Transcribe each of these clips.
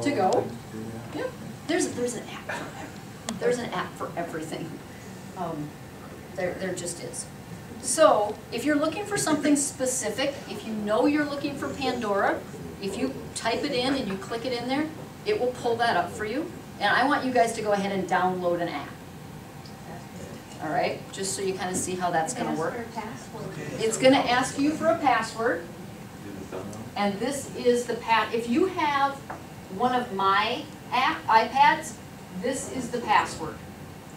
to go. Yep. There's an app for everything. There's an app for everything. There just is. So if you're looking for something specific, if you know you're looking for Pandora, if you type it in and you click it in there, it will pull that up for you. And I want you guys to go ahead and download an app. All right, just so you kind of see how that's going to work. It's going to ask you for a password. And this is the if you have one of my iPads, this is the password.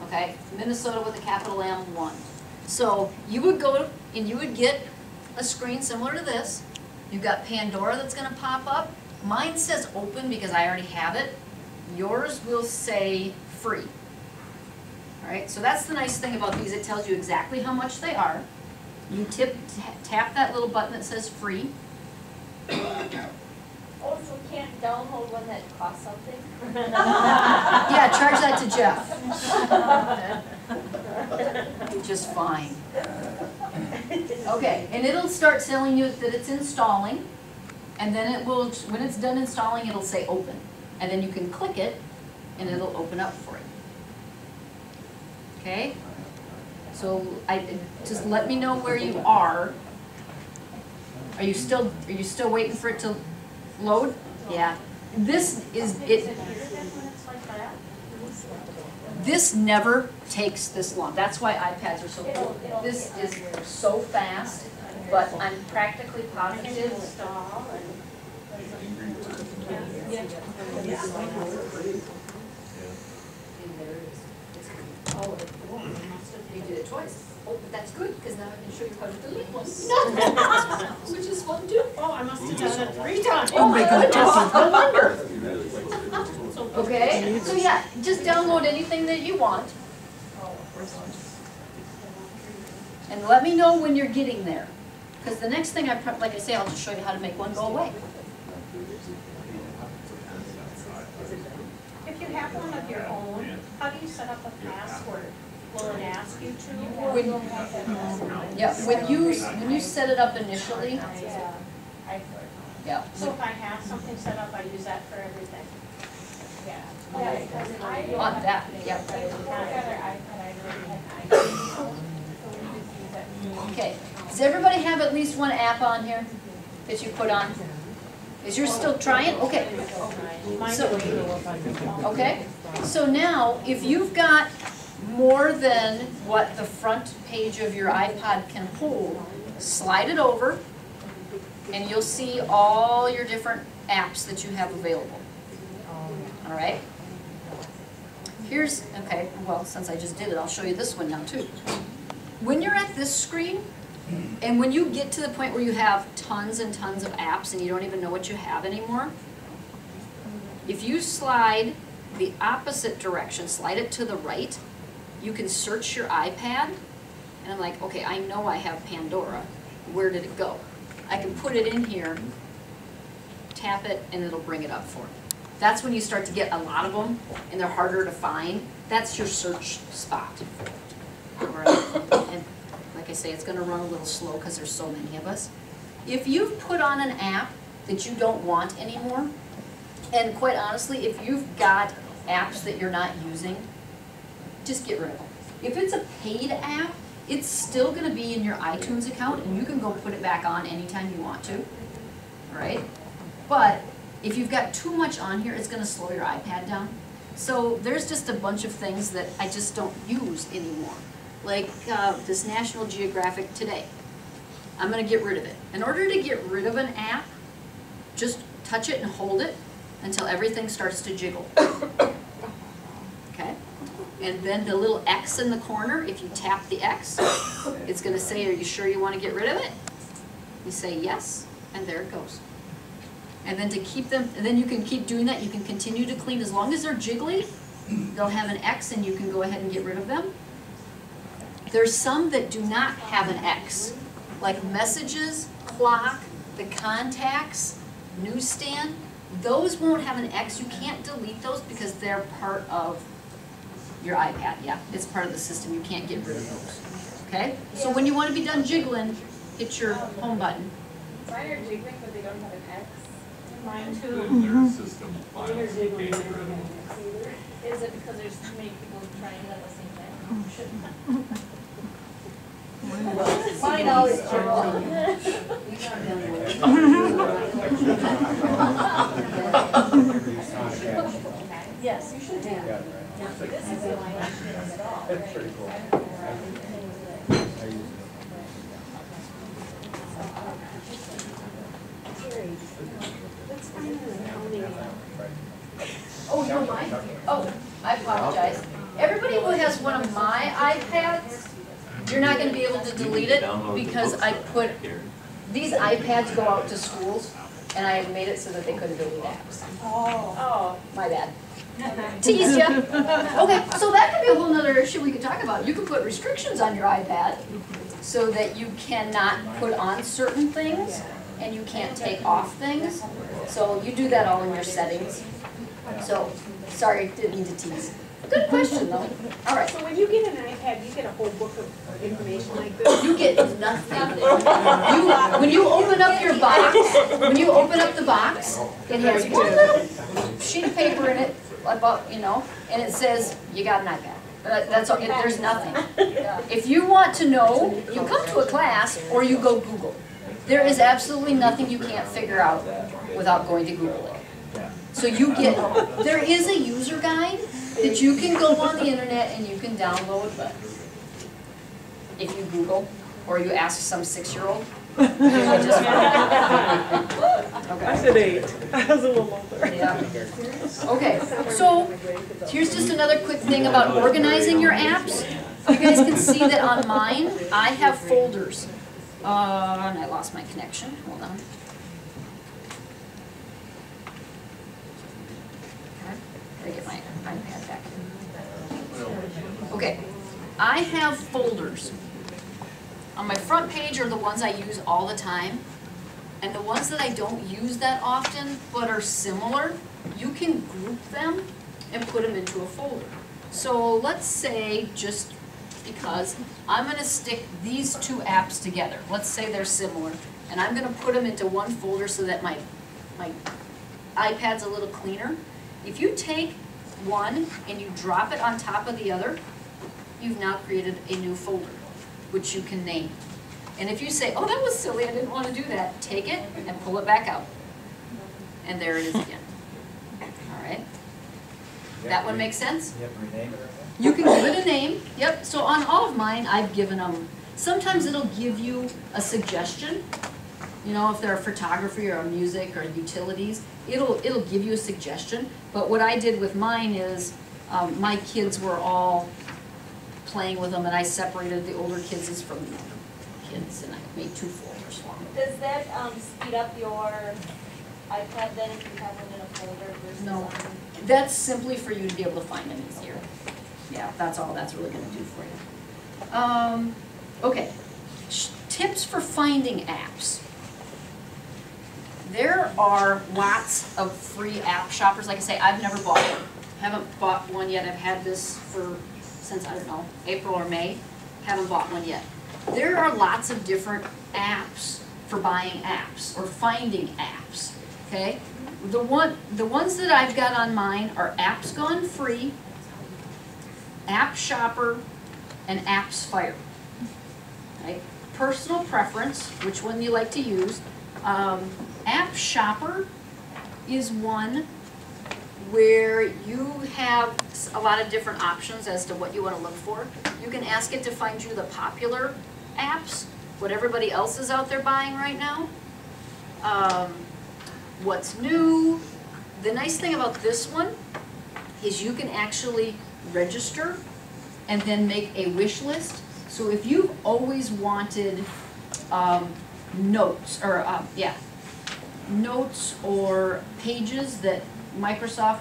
Okay, Minnesota with a capital M1. So you would go and you would get a screen similar to this. You've got Pandora that's going to pop up. Mine says open because I already have it. Yours will say free. All right, so that's the nice thing about these. It tells you exactly how much they are. You tap that little button that says free. Oh, so we can't download one that costs something? Yeah, charge that to Jeff. Just fine. Okay, and it'll start telling you that it's installing, and then it will, when it's done installing, it'll say open. And then you can click it, and it'll open up for you. Okay? So just let me know where you are. Are you still waiting for it to load? Yeah. This is it. This never takes this long. That's why iPads are so cool. This is so fast, but I'm practically positive. You did it twice. Oh, but that's good, because now I can show you how to delete one. Which is fun too. Oh, I must have done it 3 times. Oh my goodness, no wonder. Okay, so yeah, just download anything that you want. And let me know when you're getting there. Because the next thing, like I say, I'll just show you how to make one go away. If you have one of your own, how do you set up a password? Will it ask you to? When you set it up initially. Yeah. So if I have something set up, I use that for everything. Yeah. On that. Yeah. Okay. Does everybody have at least one app on here that you put on? Is yours still trying? Okay. Okay. So now, if you've got more than what the front page of your iPod can hold, slide it over, and you'll see all your different apps that you have available. All right? Okay, well, since I just did it, I'll show you this one now too. When you're at this screen, and when you get to the point where you have tons and tons of apps and you don't even know what you have anymore, if you slide the opposite direction, slide it to the right, you can search your iPad, and I'm like, okay, I know I have Pandora. Where did it go? I can put it in here, tap it, and it'll bring it up for me. That's when you start to get a lot of them, and they're harder to find. That's your search spot. All right. And like I say, it's going to run a little slow because there's so many of us. If you've put on an app that you don't want anymore, and quite honestly, if you've got apps that you're not using, just get rid of them. If it's a paid app, it's still going to be in your iTunes account, and you can go put it back on anytime you want to, all right? But if you've got too much on here, it's going to slow your iPad down. So there's just a bunch of things that I just don't use anymore. Like this National Geographic Today. I'm going to get rid of it. In order to get rid of an app, just touch it and hold it until everything starts to jiggle. Okay? And then the little X in the corner, if you tap the X, it's going to say, are you sure you want to get rid of it? You say yes, and there it goes. And then to keep them, and then you can keep doing that. You can continue to clean. As long as they're jiggly, they'll have an X and you can go ahead and get rid of them. There's some that do not have an X, like messages, clock, the contacts, newsstand. Those won't have an X. You can't delete those because they're part of your iPad. Yeah, it's part of the system. You can't get rid of those. Okay? So when you want to be done jiggling, hit your home button. Mine are jiggling, but they don't have an X. Mine too. Their system finally Is it because there's too many people trying it at the same time? Mine always Yes, you should do that. This is the only one at all. That's pretty cool. Oh, you know mine? Oh, I apologize. Everybody who has one of my iPads, you're not gonna be able to delete it because I put, these iPads go out to schools and I made it so that they couldn't delete apps. Oh. My bad. Teased ya. Okay, so that could be a whole nother issue we could talk about. You can put restrictions on your iPad so that you cannot put on certain things and you can't take off things. So you do that all in your settings. So, sorry, didn't mean to tease. Good question though. All right. So when you get an iPad, you get a whole book of information like this? You get nothing. When you open up your box, when you open up the box, it has one little sheet of paper in it, about, you know, and it says, you got an iPad. That's all, there's nothing. If you want to know, you come to a class or you go Google. There is absolutely nothing you can't figure out without going to Google it. So you get, there is a user guide that you can go on the internet and you can download, but if you Google or you ask some 6-year-old, I said 8. I was a little older. yeah. Okay, so here's just another quick thing about organizing your apps. You guys can see that on mine, I have folders. And I lost my connection, hold on. Gotta get my iPad back. Okay, I have folders. On my front page are the ones I use all the time, and the ones that I don't use that often but are similar, you can group them and put them into a folder. So let's say, just because, I'm going to stick these two apps together. Let's say they're similar, and I'm going to put them into one folder so that my iPad's a little cleaner. If you take one and you drop it on top of the other, you've now created a new folder, which you can name. And if you say, oh, that was silly, I didn't want to do that, take it and pull it back out. And there it is again. All right? That one makes sense? You have to rename it or anything? You can give it a name. Yep, so on all of mine, I've given them, sometimes it'll give you a suggestion. You know, if they're photography or music or utilities, it'll give you a suggestion. But what I did with mine is, my kids were all playing with them, and I separated the older kids from the younger kids, and I made 2 folders for them. Does that speed up your iPad then if you have one in a folder versus No. on? That's simply for you to be able to find them easier. Yeah, that's all that's really going to do for you. Okay, tips for finding apps. There are lots of free app shoppers. Like I say, I've never bought one. Haven't bought one yet. I've had this since, I don't know, April or May. Haven't bought one yet. There are lots of different apps for buying apps or finding apps, okay? The ones that I've got on mine are Apps Gone Free, App Shopper, and Apps Fire. Okay? Personal preference, which one you like to use. App Shopper is one where you have a lot of different options as to what you want to look for. You can ask it to find you the popular apps, what everybody else is out there buying right now. What's new. The nice thing about this one is you can actually register and then make a wish list. So if you've always wanted notes or pages that Microsoft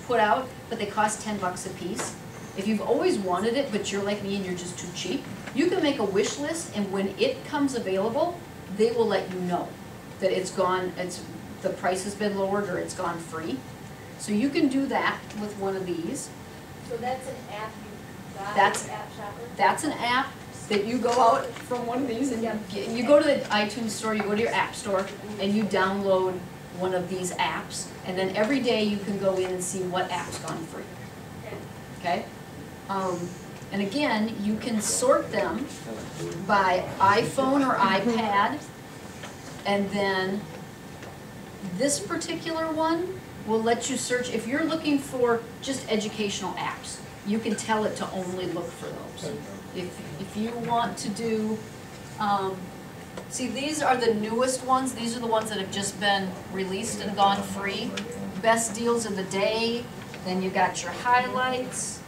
put out, but they cost $10 a piece. If you've always wanted it, but you're like me and you're just too cheap, you can make a wish list, and when it comes available, they will let you know that it's gone, the price has been lowered or it's gone free. So you can do that with one of these. So that's an app you got, That's- App Shopper? That's an app that you go out from one of these and you go to the iTunes store, you go to your app store, and you download one of these apps, and then every day you can go in and see what app's gone free. Okay? And again, you can sort them by iPhone or iPad, and then this particular one will let you search. If you're looking for just educational apps, you can tell it to only look for those. If you want to do, see, these are the newest ones. These are the ones that have just been released and gone free. Best deals of the day. Then you got your highlights.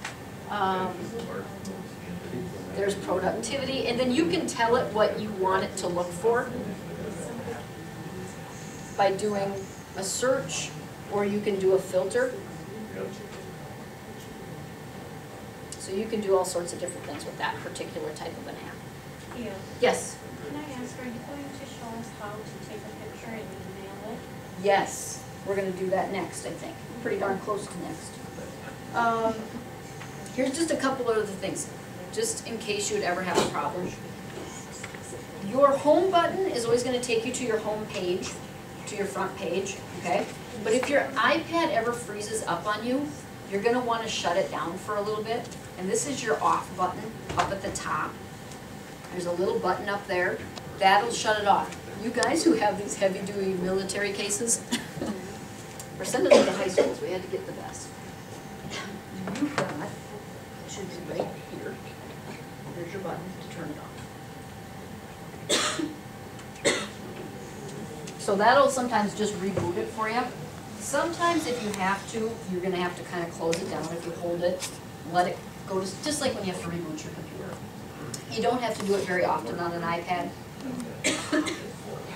There's productivity, and then you can tell it what you want it to look for by doing a search, or you can do a filter. So you can do all sorts of different things with that particular type of an app. Yeah. Yes? Can I ask, are you going to show us how to take a picture and email it? Yes. We're going to do that next, I think. Pretty darn close to next. Here's just a couple of other things, just in case you would ever have a problem. Your home button is always going to take you to your home page, to your front page, okay? But if your iPad ever freezes up on you, you're going to want to shut it down for a little bit. And this is your off button up at the top. There's a little button up there. That'll shut it off. You guys who have these heavy-duty military cases, we're sending them to high schools. We had to get the best. You've got, it should be right here. There's your button to turn it off. So that'll sometimes just reboot it for you. Sometimes if you have to, you're going to have to kind of close it down. If you hold it, let it go, just like when you have to reboot your computer. You don't have to do it very often on an iPad,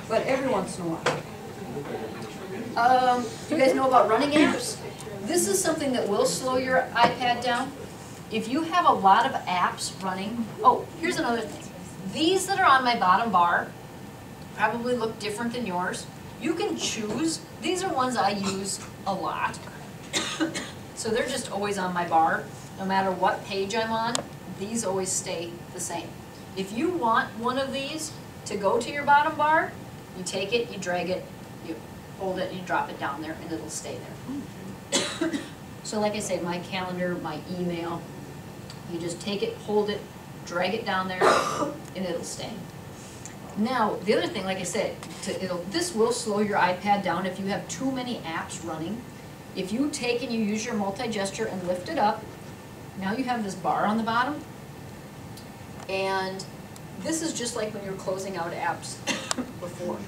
but every once in a while. Do you guys know about running apps? This is something that will slow your iPad down. If you have a lot of apps running, oh, here's another thing. These that are on my bottom bar probably look different than yours. You can choose. These are ones I use a lot. So they're just always on my bar. No matter what page I'm on, these always stay the same. If you want one of these to go to your bottom bar, you take it, you drag it, you hold it, you drop it down there, and it'll stay there. So like I say, my calendar, my email, you just take it, hold it, drag it down there, and it'll stay. Now, the other thing, like I said, this will slow your iPad down if you have too many apps running. If you take and you use your multi-gesture and lift it up, now you have this bar on the bottom. And this is just like when you're closing out apps before.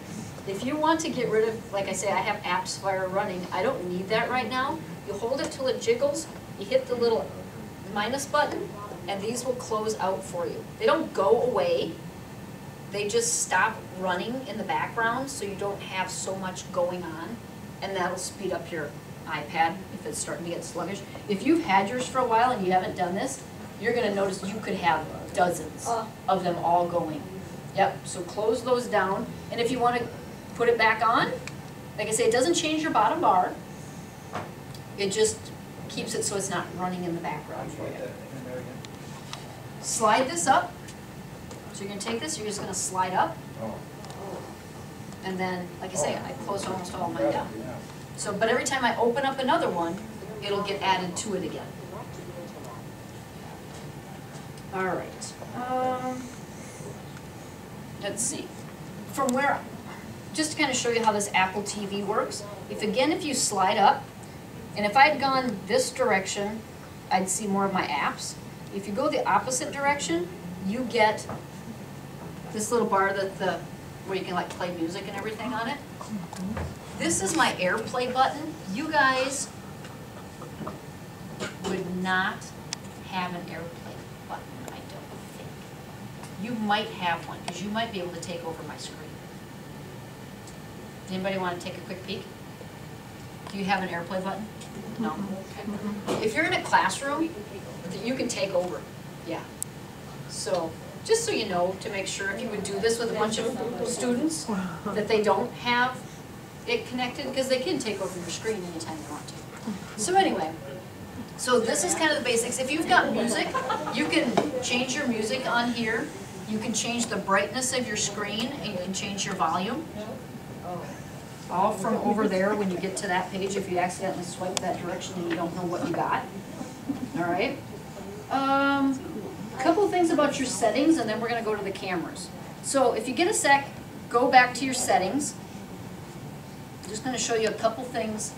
If you want to get rid of, like I say, I have apps fire running. I don't need that right now. You hold it till it jiggles, you hit the little minus button, and these will close out for you. They don't go away. They just stop running in the background so you don't have so much going on, and that'll speed up your iPad if it's starting to get sluggish. If you've had yours for a while and you haven't done this, you're going to notice you could have dozens of them all going. Yep, so close those down, and if you want to put it back on, like I say, it doesn't change your bottom bar. It just keeps it so it's not running in the background for you. Slide this up. So you're going to take this, you're just going to slide up, and then, like I say, I closed almost all of mine down. So, but every time I open up another one, it'll get added to it again. All right. Let's see. From where, just to kind of show you how this Apple TV works, if you slide up, and if I had gone this direction, I'd see more of my apps. If you go the opposite direction, you get this little bar where you can like play music and everything on it. This is my AirPlay button. You guys would not have an AirPlay button, I don't think. You might have one, because you might be able to take over my screen. Anybody want to take a quick peek? Do you have an AirPlay button? No? Okay. If you're in a classroom, you can take over. Yeah. So, just so you know, to make sure if you would do this with a bunch of students, that they don't have it connected, because they can take over your screen anytime they want to. So anyway, so this is kind of the basics. If you've got music, you can change your music on here. You can change the brightness of your screen, and you can change your volume. all from over there when you get to that page if you accidentally swipe that direction and you don't know what you got. All right. Couple things about your settings, and then we're going to go to the cameras. So if you get a sec, go back to your settings. I'm just going to show you a couple things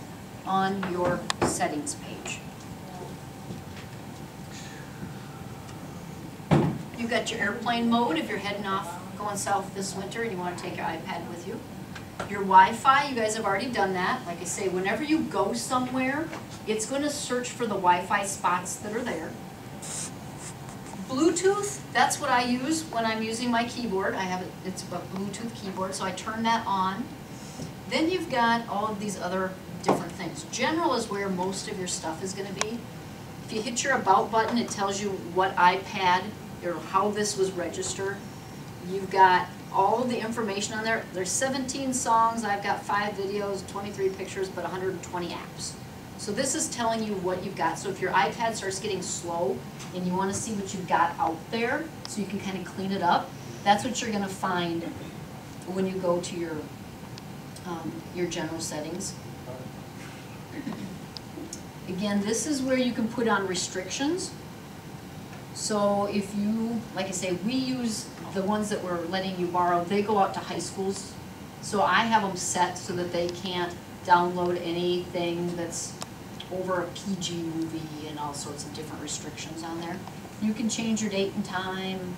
on your settings page. You've got your airplane mode if you're heading off going south this winter and you want to take your iPad with you. Your Wi-Fi, you guys have already done that. Like I say, whenever you go somewhere, it's going to search for the Wi-Fi spots that are there. Bluetooth, that's what I use when I'm using my keyboard. I have it's a Bluetooth keyboard, so I turn that on. Then you've got all of these other different things. General is where most of your stuff is going to be. If you hit your About button, it tells you what iPad or how this was registered. You've got all of the information on there. There's 17 songs, I've got 5 videos, 23 pictures, but 120 apps. So this is telling you what you've got. So if your iPad starts getting slow and you want to see what you've got out there so you can kind of clean it up, that's what you're going to find when you go to your general settings. Again, this is where you can put on restrictions. So if you, like I say, we use the ones that we're letting you borrow, they go out to high schools. So I have them set so that they can't download anything that's over a PG movie and all sorts of different restrictions on there. You can change your date and time.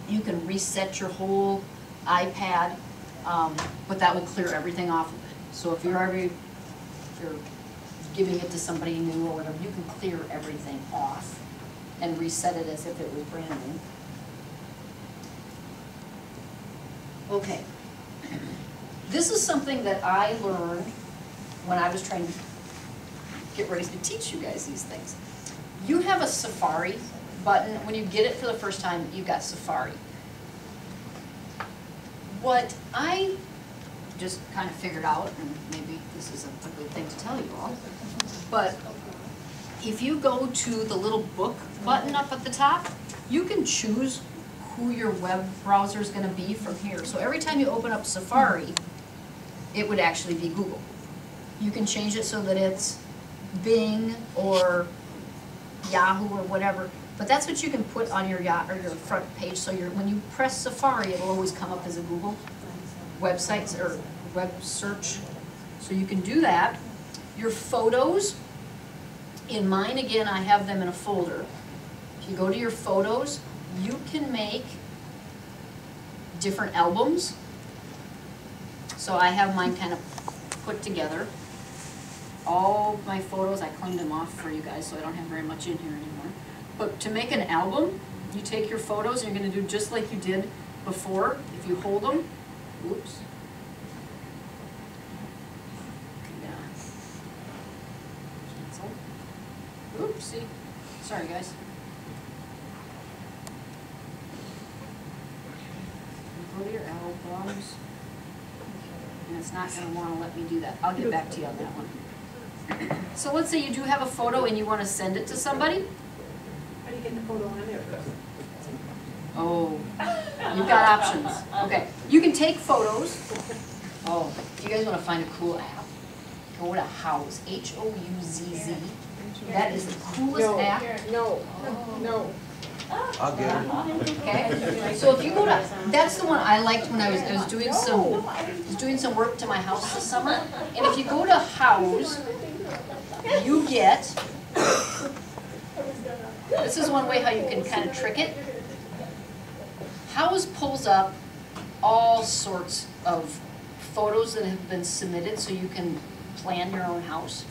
You can reset your whole iPad, but that will clear everything off of it. So if you're giving it to somebody new or whatever, you can clear everything off and reset it as if it was brand new. Okay. This is something that I learned when I was trying to get ready to teach you guys these things. You have a Safari button. When you get it for the first time, you've got Safari. What I just kind of figured out, and maybe this is a good thing to tell you all, but if you go to the little book button up at the top, you can choose who your web browser is going to be from here. So every time you open up Safari, it would actually be Google. You can change it so that it's Bing or Yahoo or whatever, but that's what you can put on your front page. So when you press Safari, it'll always come up as a Google website or web search. So you can do that. Your photos, in mine again, I have them in a folder. If you go to your photos, you can make different albums. So I have mine kind of put together. All my photos, I cleaned them off for you guys, so I don't have very much in here anymore. But to make an album, you take your photos and you're going to do just like you did before. If you hold them, oops. Yeah. Cancel. Oopsie. Sorry, guys. Go to your albums. And it's not going to want to let me do that. I'll get back to you on that one. So let's say you do have a photo and you want to send it to somebody. How do you get the photo on there? Oh, you've got options. Okay, you can take photos. Oh, if you guys want to find a cool app, go to Houzz, H-O-U-Z-Z. That is the coolest app. No. I'll get it. Okay, so if you go to, that's the one I liked when I was doing some work to my house this summer. And if you go to Houzz, you get, this is one way how you can kind of trick it. Houzz pulls up all sorts of photos that have been submitted so you can plan your own house.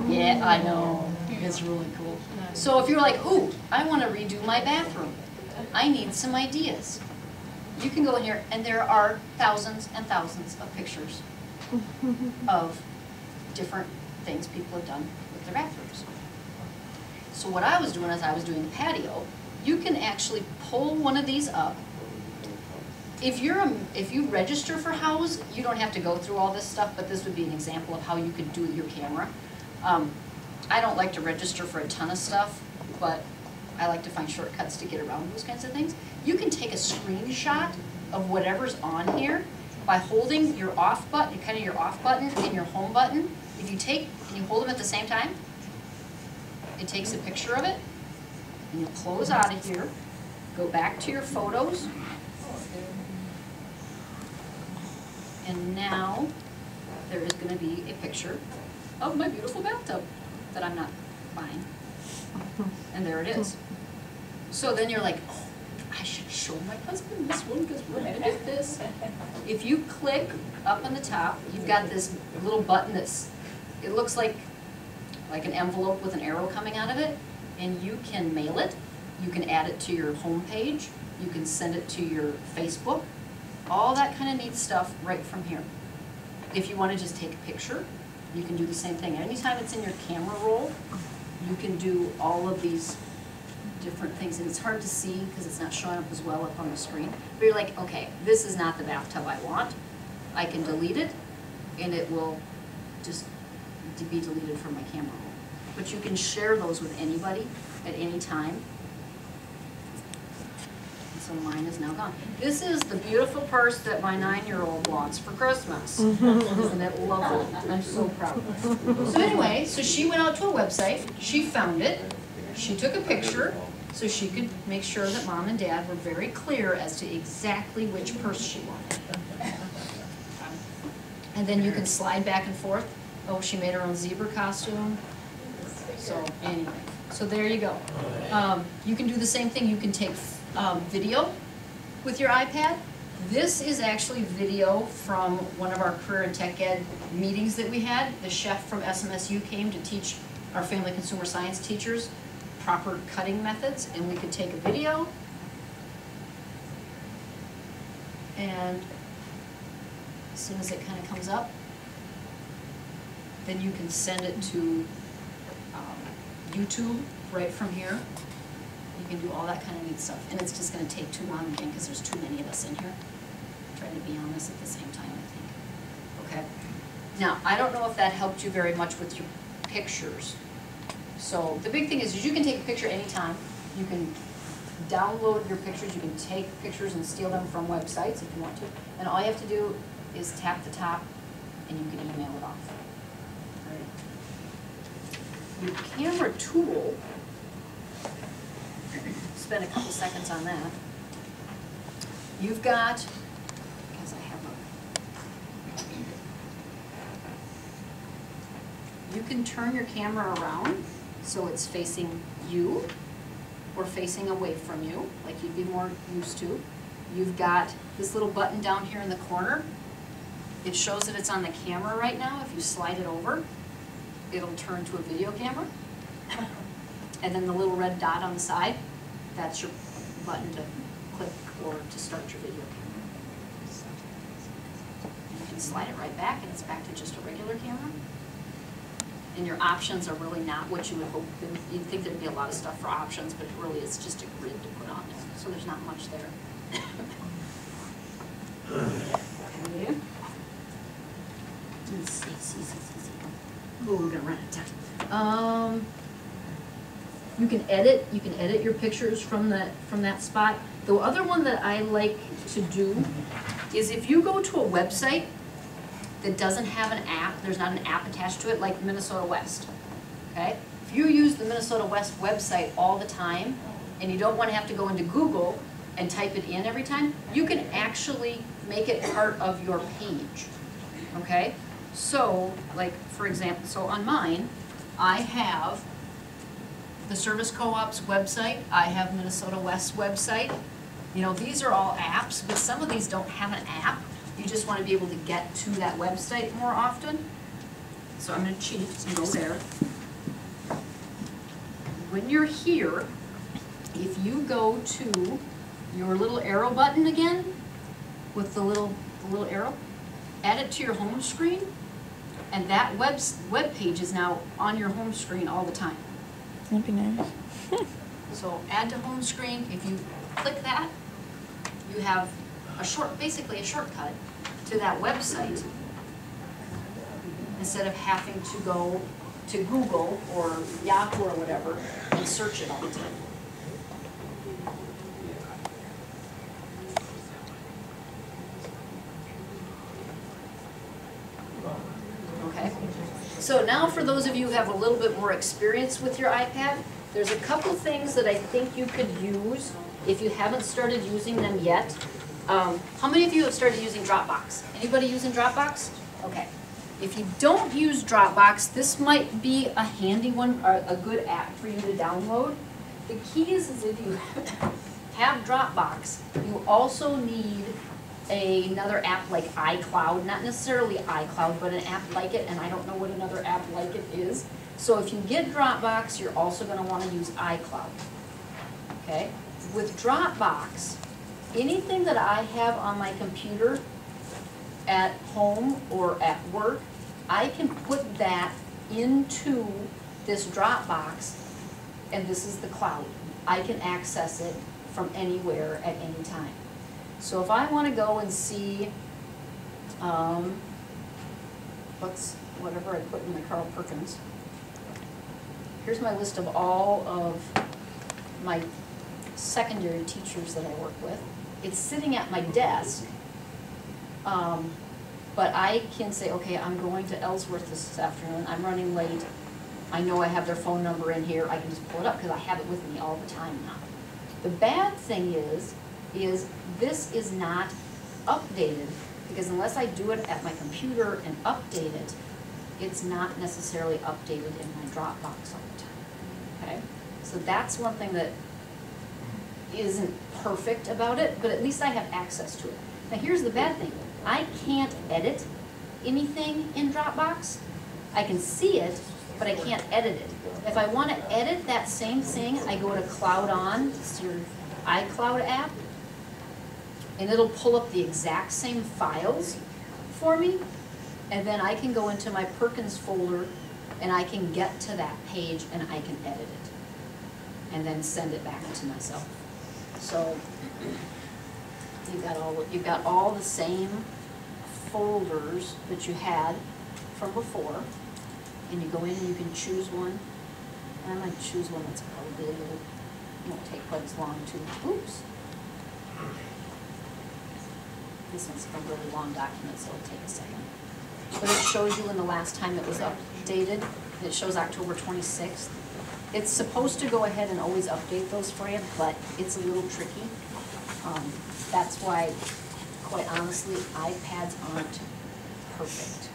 Yeah, I know. It's really cool. So if you're like, ooh, I want to redo my bathroom. I need some ideas. You can go in here and there are thousands and thousands of pictures of different things people have done with their bathrooms. So what I was doing as I was doing the patio, you can actually pull one of these up. If you register for Houzz, you don't have to go through all this stuff, but this would be an example of how you could do your camera. I don't like to register for a ton of stuff, but I like to find shortcuts to get around those kinds of things. You can take a screenshot of whatever's on here, by holding your off button, kind of your off button and your home button, if you take and you hold them at the same time, it takes a picture of it, and you close out of here, go back to your photos, and now there is going to be a picture of my beautiful bathtub that I'm not buying. And there it is. So then you're like, oh, I should show my husband this one because we're going to get this. If you click up on the top, you've got this little button that's, it looks like an envelope with an arrow coming out of it, and you can mail it, you can add it to your home page, you can send it to your Facebook, all that kind of neat stuff right from here. If you want to just take a picture, you can do the same thing. Anytime it's in your camera roll, you can do all of these different things, and it's hard to see because it's not showing up as well up on the screen. But you're like, okay, this is not the bathtub I want. I can delete it, and it will just be deleted from my camera roll. But you can share those with anybody at any time. And so mine is now gone. This is the beautiful purse that my 9-year-old wants for Christmas. Isn't it lovely? I'm so proud. So anyway, so she went out to a website, she found it, she took a picture, so she could make sure that Mom and Dad were very clear as to exactly which purse she wanted. And then you can slide back and forth. Oh, she made her own zebra costume. So anyway, so there you go. You can do the same thing. You can take video with your iPad. This is actually video from one of our career and tech ed meetings that we had. The chef from SMSU came to teach our family consumer science teachers proper cutting methods, and we could take a video and as soon as it kind of comes up, then you can send it to YouTube right from here. You can do all that kind of neat stuff, and it's just going to take too long again because there's too many of us in here trying to be on this at the same time, I think. Okay. Now, I don't know if that helped you very much with your pictures. So the big thing is you can take a picture anytime. You can download your pictures. You can take pictures and steal them from websites if you want to. And all you have to do is tap the top, and you can email it off. Right. Your camera tool, spend a couple seconds on that. You've got, because I have a, you can turn your camera around so it's facing you or facing away from you, like you'd be more used to. You've got this little button down here in the corner. It shows that it's on the camera right now. If you slide it over, it'll turn to a video camera. And then the little red dot on the side, that's your button to click or to start your video camera. And you can slide it right back, and it's back to just a regular camera. And your options are really not what you would hope. You'd think there'd be a lot of stuff for options, but it really is just a grid to put on there. So there's not much there. Okay. Let's see. Oh, we're gonna run out of time. You can edit your pictures from that spot. The other one that I like to do is if you go to a website that doesn't have an app, there's not an app attached to it, like Minnesota West, okay? If you use the Minnesota West website all the time and you don't want to have to go into Google and type it in every time, you can actually make it part of your page, okay? So, like, for example, so on mine, I have the Service Co-op's website, I have Minnesota West's website. You know, these are all apps, but some of these don't have an app. You just want to be able to get to that website more often. So I'm going to cheat and go there. When you're here, if you go to your little arrow button again, with the little arrow, add it to your home screen, and that web page is now on your home screen all the time. That'd be nice. So add to home screen. If you click that, you have basically a shortcut to that website instead of having to go to Google or Yahoo or whatever and search it all the time. now for those of you who have a little bit more experience with your iPad, there's a couple things that I think you could use if you haven't started using them yet. How many of you have started using Dropbox? Anybody using Dropbox? Okay. If you don't use Dropbox, this might be a handy one, or a good app for you to download. The key is if you have Dropbox, you also need another app like iCloud, not necessarily iCloud, but an app like it, and I don't know what another app like it is. So if you get Dropbox, you're also going to want to use iCloud. Okay? With Dropbox, anything that I have on my computer at home or at work, I can put that into this Dropbox, and this is the cloud. I can access it from anywhere at any time. So if I want to go and see whatever I put in my Carl Perkins, here's my list of all of my secondary teachers that I work with. It's sitting at my desk, but I can say, okay, I'm going to Ellsworth this afternoon, I'm running late, I know I have their phone number in here, I can just pull it up because I have it with me all the time now. The bad thing is this is not updated, because unless I do it at my computer and update it, it's not necessarily updated in my Dropbox all the time, okay? So that's one thing that isn't perfect about it, but at least I have access to it. Now here's the bad thing. I can't edit anything in Dropbox. I can see it, but I can't edit it. If I want to edit that same thing, I go to Cloud On, it's your iCloud app, and it'll pull up the exact same files for me, and then I can go into my Perkins folder and I can get to that page and I can edit it and then send it back to myself. So you've got all the same folders that you had from before, and you go in and you can choose one. I might choose one that's probably a little, won't take quite as long to, oops. This one's a really long document, so it'll take a second. But it shows you when the last time it was updated. It shows October 26th. It's supposed to go ahead and always update those for you, but it's a little tricky. That's why, quite honestly, iPads aren't perfect.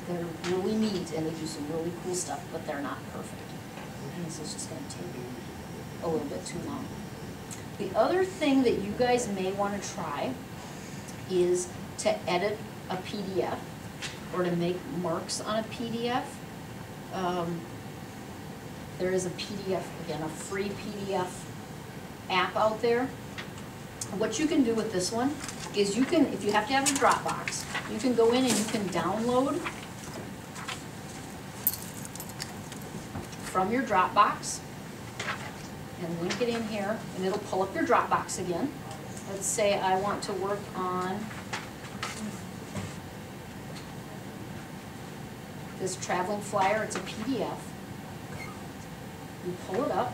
They're really neat and they do some really cool stuff, but they're not perfect. And this is just going to take a little bit too long. The other thing that you guys may want to try is to edit a PDF or to make marks on a PDF. There is a PDF, again, a free PDF app out there. What you can do with this one is you can, if you have to have a Dropbox, you can go in and you can download from your Dropbox and link it in here, and it'll pull up your Dropbox again. Let's say I want to work on this traveling flyer. It's a PDF. You pull it up,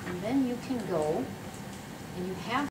and then you can go and you have